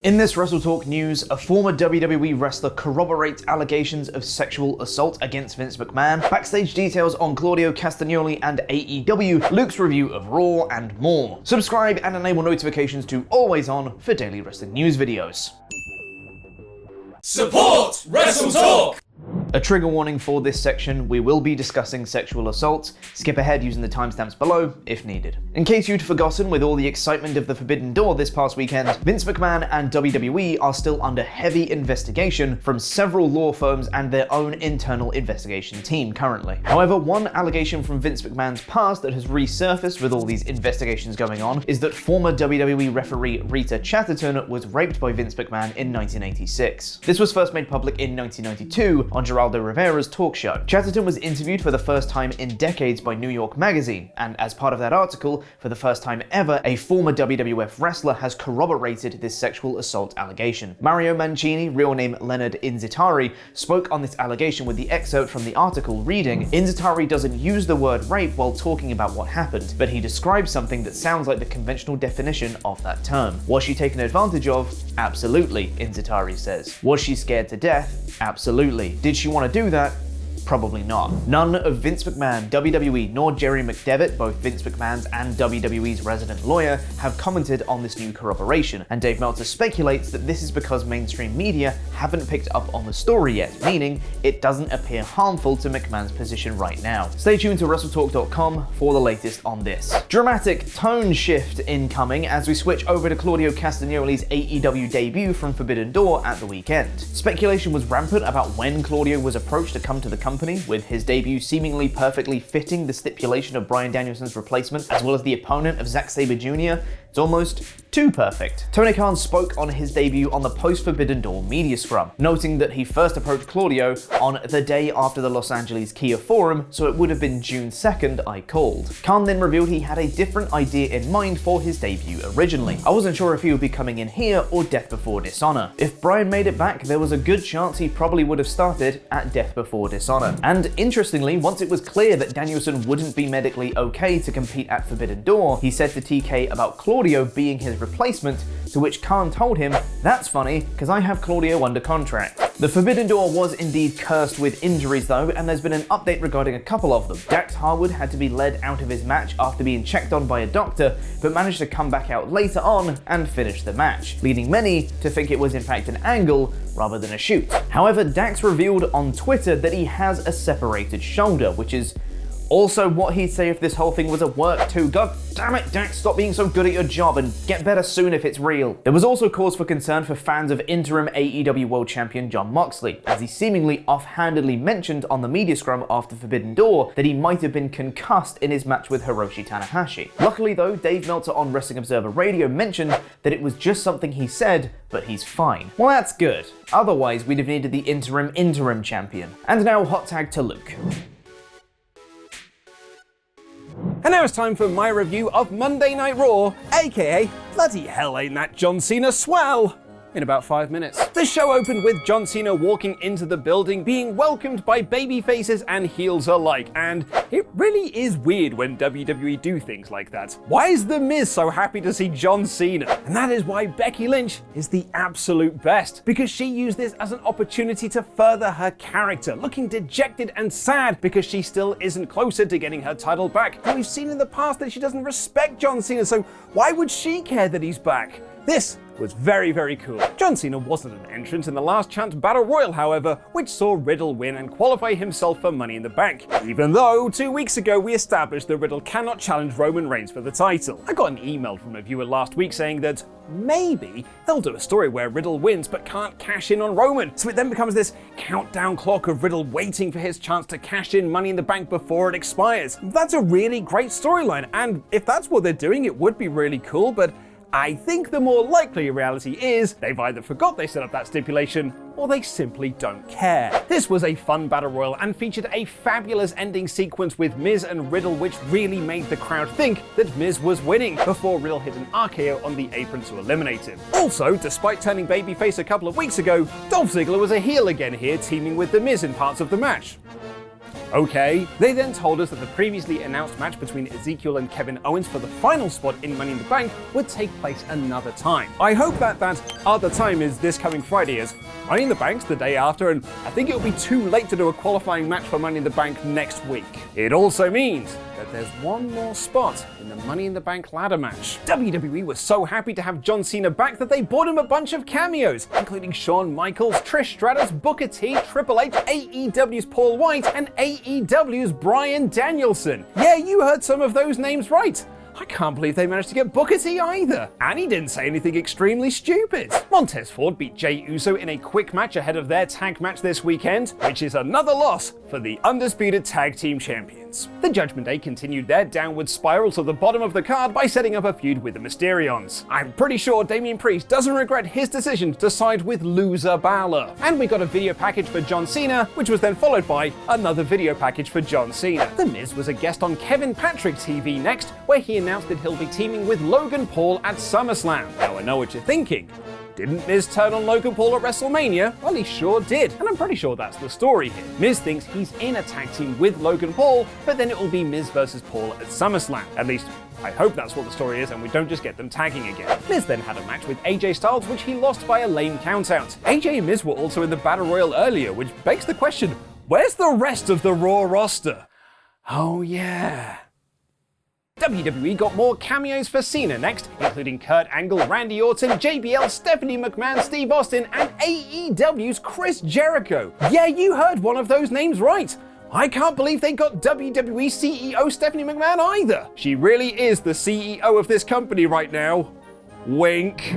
In this WrestleTalk news, a former WWE wrestler corroborates allegations of sexual assault against Vince McMahon, backstage details on Claudio Castagnoli and AEW, Luke's review of Raw, and more. Subscribe and enable notifications to always on for daily wrestling news videos. Support WrestleTalk! A trigger warning for this section: we will be discussing sexual assault. Skip ahead using the timestamps below if needed. In case you'd forgotten, with all the excitement of the Forbidden Door this past weekend, Vince McMahon and WWE are still under heavy investigation from several law firms and their own internal investigation team currently. However, one allegation from Vince McMahon's past that has resurfaced with all these investigations going on is that former WWE referee Rita Chatterton was raped by Vince McMahon in 1986. This was first made public in 1992 on Geraldo Rivera's talk show. Chatterton was interviewed for the first time in decades by New York Magazine, and as part of that article, for the first time ever, a former WWF wrestler has corroborated this sexual assault allegation. Mario Mancini, real name Leonard Inzitari, spoke on this allegation with the excerpt from the article reading, "Inzitari doesn't use the word rape while talking about what happened, but he describes something that sounds like the conventional definition of that term. Was she taken advantage of? Absolutely," Inzitari says. Was she scared to death? Absolutely. Did she want to do that? Probably not. None of Vince McMahon, WWE, nor Jerry McDevitt, both Vince McMahon's and WWE's resident lawyer, have commented on this new corroboration, and Dave Meltzer speculates that this is because mainstream media haven't picked up on the story yet, meaning it doesn't appear harmful to McMahon's position right now. Stay tuned to WrestleTalk.com for the latest on this. Dramatic tone shift incoming as we switch over to Claudio Castagnoli's AEW debut from Forbidden Door at the weekend. Speculation was rampant about when Claudio was approached to come to the company, with his debut seemingly perfectly fitting the stipulation of Bryan Danielson's replacement, as well as the opponent of Zack Sabre Jr. It's almost too perfect. Tony Khan spoke on his debut on the post-Forbidden Door media scrum, noting that he first approached Claudio on the day after the Los Angeles Kia Forum, so it would have been June 2nd I called. Khan then revealed he had a different idea in mind for his debut originally. "I wasn't sure if he would be coming in here or Death Before Dishonor. If Bryan made it back, there was a good chance he probably would have started at Death Before Dishonor." And interestingly, once it was clear that Danielson wouldn't be medically okay to compete at Forbidden Door, he said to TK about Claudio being his replacement, to which Khan told him, "That's funny, because I have Claudio under contract." The Forbidden Door was indeed cursed with injuries though, and there's been an update regarding a couple of them. Dax Harwood had to be led out of his match after being checked on by a doctor, but managed to come back out later on and finish the match, leading many to think it was in fact an angle rather than a shoot. However, Dax revealed on Twitter that he has a separated shoulder, which is also what he'd say if this whole thing was a work too. God damn it, Dax, stop being so good at your job and get better soon if it's real. There was also cause for concern for fans of interim AEW World Champion Jon Moxley, as he seemingly offhandedly mentioned on the media scrum after Forbidden Door that he might have been concussed in his match with Hiroshi Tanahashi. Luckily though, Dave Meltzer on Wrestling Observer Radio mentioned that it was just something he said, but he's fine. Well, that's good. Otherwise, we'd have needed the interim champion. And now hot tag to Luke. And now it's time for my review of Monday Night Raw, aka bloody hell ain't that John Cena swell, in about 5 minutes. The show opened with John Cena walking into the building, being welcomed by baby faces and heels alike, and it really is weird when WWE do things like that. Why is The Miz so happy to see John Cena? And that is why Becky Lynch is the absolute best, because she used this as an opportunity to further her character, looking dejected and sad because she still isn't closer to getting her title back. And we've seen in the past that she doesn't respect John Cena, so why would she care that he's back? This was very, very cool. John Cena wasn't an entrant in the Last Chance Battle Royal, however, which saw Riddle win and qualify himself for Money in the Bank, even though 2 weeks ago we established that Riddle cannot challenge Roman Reigns for the title. I got an email from a viewer last week saying that maybe they'll do a story where Riddle wins but can't cash in on Roman, so it then becomes this countdown clock of Riddle waiting for his chance to cash in Money in the Bank before it expires. That's a really great storyline, and if that's what they're doing, it would be really cool, but I think the more likely reality is they've either forgot they set up that stipulation or they simply don't care. This was a fun battle royal and featured a fabulous ending sequence with Miz and Riddle, which really made the crowd think that Miz was winning before Riddle hit an RKO on the apron to eliminate him. Also, despite turning babyface a couple of weeks ago, Dolph Ziggler was a heel again here, teaming with The Miz in parts of the match. Okay. They then told us that the previously announced match between Ezekiel and Kevin Owens for the final spot in Money in the Bank would take place another time. I hope that other time is this coming Friday, as Money in the Bank's the day after, and I think it will be too late to do a qualifying match for Money in the Bank next week. It also means that there's one more spot in the Money in the Bank ladder match. WWE was so happy to have John Cena back that they bought him a bunch of cameos, including Shawn Michaels, Trish Stratus, Booker T, Triple H, AEW's Paul White, and AEW's Bryan Danielson. Yeah, you heard some of those names right. I can't believe they managed to get Booker T either. And he didn't say anything extremely stupid. Montez Ford beat Jey Uso in a quick match ahead of their tag match this weekend, which is another loss for the undisputed tag team champions. The Judgment Day continued their downward spiral to the bottom of the card by setting up a feud with the Mysterions. I'm pretty sure Damian Priest doesn't regret his decision to side with loser Balor. And we got a video package for John Cena, which was then followed by another video package for John Cena. The Miz was a guest on Kevin Patrick TV next, where he announced that he'll be teaming with Logan Paul at SummerSlam. Now I know what you're thinking. Didn't Miz turn on Logan Paul at WrestleMania? Well, he sure did, and I'm pretty sure that's the story here. Miz thinks he's in a tag team with Logan Paul, but then it will be Miz versus Paul at SummerSlam. At least, I hope that's what the story is and we don't just get them tagging again. Miz then had a match with AJ Styles, which he lost by a lame countout. AJ and Miz were also in the Battle Royal earlier, which begs the question, where's the rest of the Raw roster? Oh yeah. WWE got more cameos for Cena next, including Kurt Angle, Randy Orton, JBL, Stephanie McMahon, Steve Austin, and AEW's Chris Jericho. Yeah, you heard one of those names right. I can't believe they got WWE CEO Stephanie McMahon either. She really is the CEO of this company right now. Wink.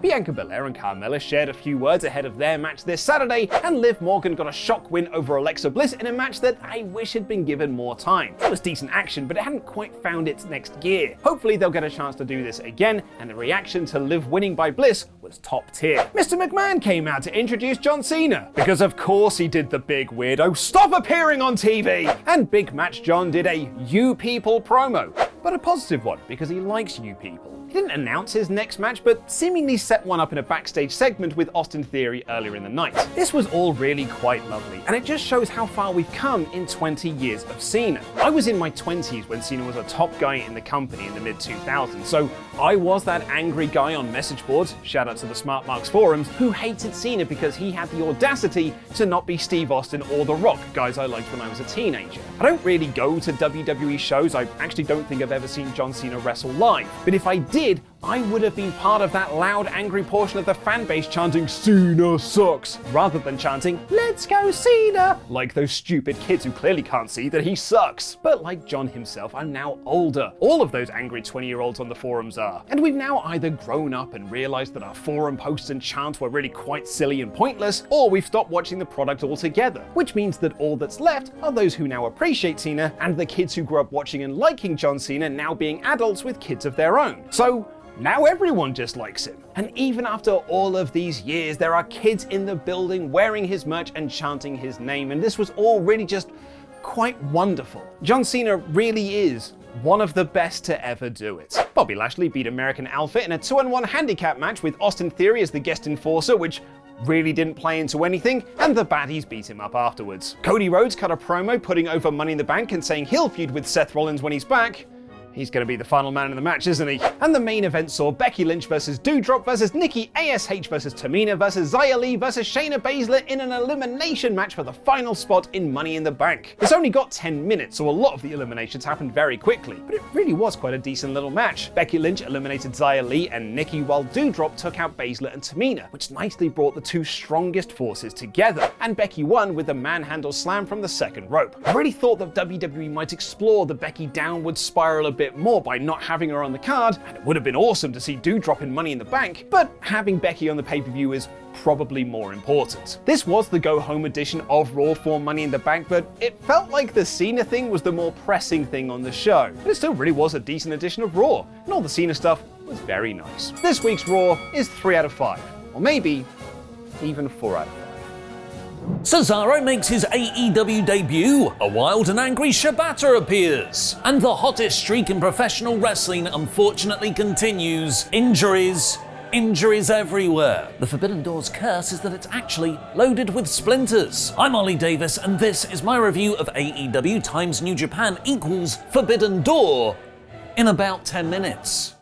Bianca Belair and Carmella shared a few words ahead of their match this Saturday, and Liv Morgan got a shock win over Alexa Bliss in a match that I wish had been given more time. It was decent action, but it hadn't quite found its next gear. Hopefully they'll get a chance to do this again, and the reaction to Liv winning by Bliss was top tier. Mr. McMahon came out to introduce John Cena, because of course he did the big weirdo stop appearing on TV! And Big Match John did a You People promo, but a positive one, because he likes you people. He didn't announce his next match, but seemingly set one up in a backstage segment with Austin Theory earlier in the night. This was all really quite lovely, and it just shows how far we've come in 20 years of Cena. I was in my 20s when Cena was a top guy in the company in the mid-2000s, so I was that angry guy on message boards, shout out to the Smart Marks forums, who hated Cena because he had the audacity to not be Steve Austin or The Rock, guys I liked when I was a teenager. I don't really go to WWE shows, I actually don't think I've ever seen John Cena wrestle live, but if I did, I would have been part of that loud, angry portion of the fan base chanting, "Cena sucks," rather than chanting, "Let's go Cena," like those stupid kids who clearly can't see that he sucks. But like John himself, I'm now older. All of those angry 20-year-olds on the forums are. And we've now either grown up and realized that our forum posts and chants were really quite silly and pointless, or we've stopped watching the product altogether. Which means that all that's left are those who now appreciate Cena, and the kids who grew up watching and liking John Cena now being adults with kids of their own. So now everyone just likes him. And even after all of these years, there are kids in the building wearing his merch and chanting his name, and this was all really just quite wonderful. John Cena really is one of the best to ever do it. Bobby Lashley beat American Alpha in a 2-on-1 handicap match with Austin Theory as the guest enforcer, which really didn't play into anything, and the baddies beat him up afterwards. Cody Rhodes cut a promo putting over Money in the Bank and saying he'll feud with Seth Rollins when he's back. He's going to be the final man in the match, isn't he? And the main event saw Becky Lynch versus Doudrop versus Nikki ASH versus Tamina versus Xia Li versus Shayna Baszler in an elimination match for the final spot in Money in the Bank. This only got 10 minutes, so a lot of the eliminations happened very quickly, but it really was quite a decent little match. Becky Lynch eliminated Xia Li and Nikki, while Doudrop took out Baszler and Tamina, which nicely brought the two strongest forces together. And Becky won with a manhandle slam from the second rope. I really thought that WWE might explore the Becky downward spiral a bit more by not having her on the card, and it would have been awesome to see Doudrop in Money in the Bank, but having Becky on the pay-per-view is probably more important. This was the go-home edition of Raw for Money in the Bank, but it felt like the Cena thing was the more pressing thing on the show. But it still really was a decent edition of Raw, and all the Cena stuff was very nice. This week's Raw is 3 out of 5, or maybe even 4 out of 5. Cesaro makes his AEW debut, a wild and angry Shibata appears, and the hottest streak in professional wrestling unfortunately continues. Injuries Injuries everywhere. The Forbidden Door's curse is that it's actually loaded with splinters. I'm Ollie Davis, and this is my review of AEW times New Japan equals Forbidden Door in about 10 minutes.